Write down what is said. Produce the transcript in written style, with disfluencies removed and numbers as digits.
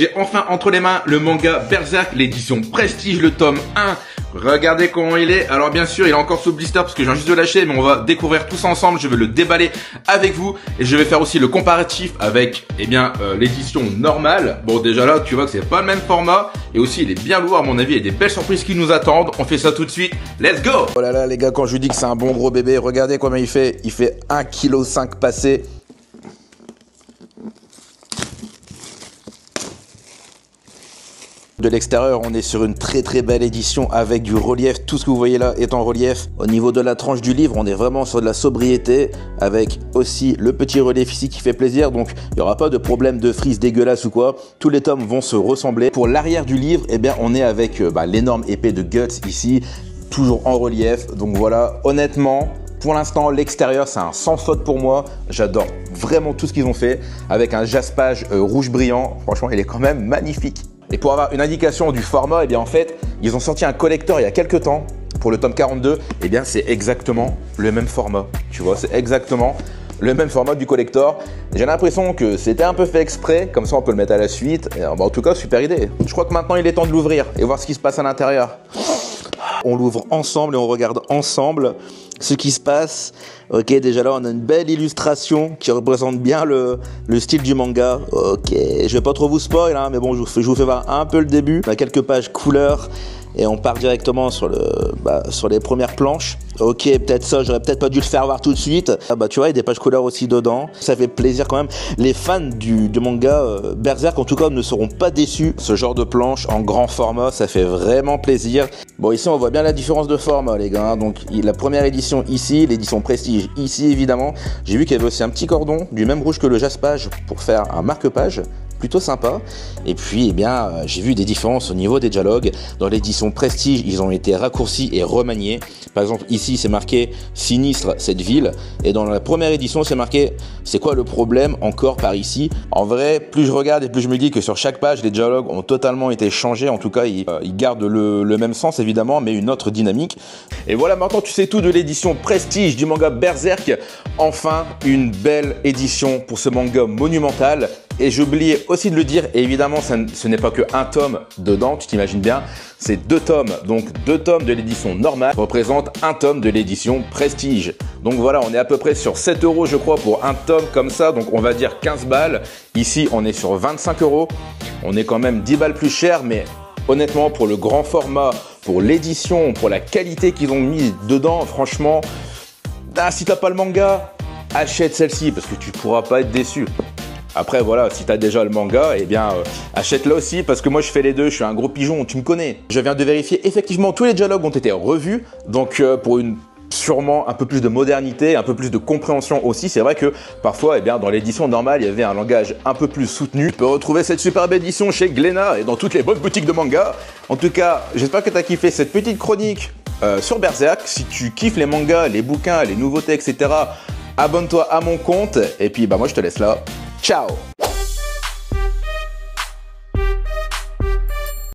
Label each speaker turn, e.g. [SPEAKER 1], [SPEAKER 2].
[SPEAKER 1] J'ai enfin entre les mains le manga Berserk, l'édition Prestige, le tome 1. Regardez comment il est. Alors bien sûr, il est encore sous blister parce que je viens juste de lâcher, mais on va découvrir tous ensemble. Je vais le déballer avec vous et je vais faire aussi le comparatif avec, l'édition normale. Bon, déjà là, tu vois que c'est pas le même format et aussi il est bien lourd à mon avis. Il y a des belles surprises qui nous attendent. On fait ça tout de suite. Let's go!
[SPEAKER 2] Oh là là les gars, quand je vous dis que c'est un bon gros bébé, regardez comment il fait. Il fait 1,5 kg passé. De l'extérieur, on est sur une très belle édition avec du relief. Tout ce que vous voyez là est en relief. Au niveau de la tranche du livre, on est vraiment sur de la sobriété avec aussi le petit relief ici qui fait plaisir. Donc, il n'y aura pas de problème de frise dégueulasse ou quoi. Tous les tomes vont se ressembler. Pour l'arrière du livre, on est avec l'énorme épée de Guts ici, toujours en relief. Donc voilà, honnêtement, pour l'instant, l'extérieur, c'est un sans faute pour moi. J'adore vraiment tout ce qu'ils ont fait avec un jaspage rouge brillant. Franchement, il est quand même magnifique. Et pour avoir une indication du format, en fait, ils ont sorti un collector il y a quelques temps pour le tome 42. C'est exactement le même format. Tu vois, c'est exactement le même format du collector. J'ai l'impression que c'était un peu fait exprès, comme ça on peut le mettre à la suite. Et, en tout cas, super idée. Je crois que maintenant il est temps de l'ouvrir et voir ce qui se passe à l'intérieur. On l'ouvre ensemble et on regarde ensemble ce qui se passe. Ok, déjà là on a une belle illustration qui représente bien le style du manga. Ok, je vais pas trop vous spoil mais bon, je vous fais voir un peu le début. On a quelques pages couleurs et on part directement sur les premières planches. Ok, peut-être ça, j'aurais peut-être pas dû le faire voir tout de suite. Tu vois, il y a des pages couleurs aussi dedans. Ça fait plaisir quand même. Les fans du manga Berserk, en tout cas, ne seront pas déçus. Ce genre de planche en grand format, ça fait vraiment plaisir. Bon, ici, on voit bien la différence de format, les gars. Donc, la première édition ici, l'édition Prestige ici, évidemment. J'ai vu qu'il y avait aussi un petit cordon du même rouge que le jaspage pour faire un marque-page. Plutôt sympa. Et puis, j'ai vu des différences au niveau des dialogues. Dans l'édition Prestige, ils ont été raccourcis et remaniés. Par exemple, ici, c'est marqué « Sinistre, cette ville ». Et dans la première édition, c'est marqué « C'est quoi le problème encore par ici ?» En vrai, plus je regarde et plus je me dis que sur chaque page, les dialogues ont totalement été changés. En tout cas, ils gardent le même sens, évidemment, mais une autre dynamique. Et voilà, maintenant, tu sais tout de l'édition Prestige du manga Berserk. Enfin, une belle édition pour ce manga monumental. Et j'ai oublié aussi de le dire, et évidemment ce n'est pas que un tome dedans, tu t'imagines bien, c'est 2 tomes. Donc 2 tomes de l'édition normale représentent un tome de l'édition Prestige. Donc voilà, on est à peu près sur 7 € je crois pour un tome comme ça, donc on va dire 15 balles. Ici on est sur 25 €, on est quand même 10 balles plus cher, mais honnêtement pour le grand format, pour l'édition, pour la qualité qu'ils ont mis dedans, franchement, si t'as pas le manga, achète celle-ci parce que tu pourras pas être déçu. Après voilà, si t'as déjà le manga, achète-la aussi parce que moi je fais les deux, je suis un gros pigeon, tu me connais. Je viens de vérifier, effectivement tous les dialogues ont été revus, donc pour sûrement un peu plus de modernité, un peu plus de compréhension aussi. C'est vrai que parfois, dans l'édition normale, il y avait un langage un peu plus soutenu. Tu peux retrouver cette superbe édition chez Glénat et dans toutes les bonnes boutiques de manga. En tout cas, j'espère que tu as kiffé cette petite chronique sur Berserk. Si tu kiffes les mangas, les bouquins, les nouveautés, etc., abonne-toi à mon compte. Et puis, moi, je te laisse là. Ciao!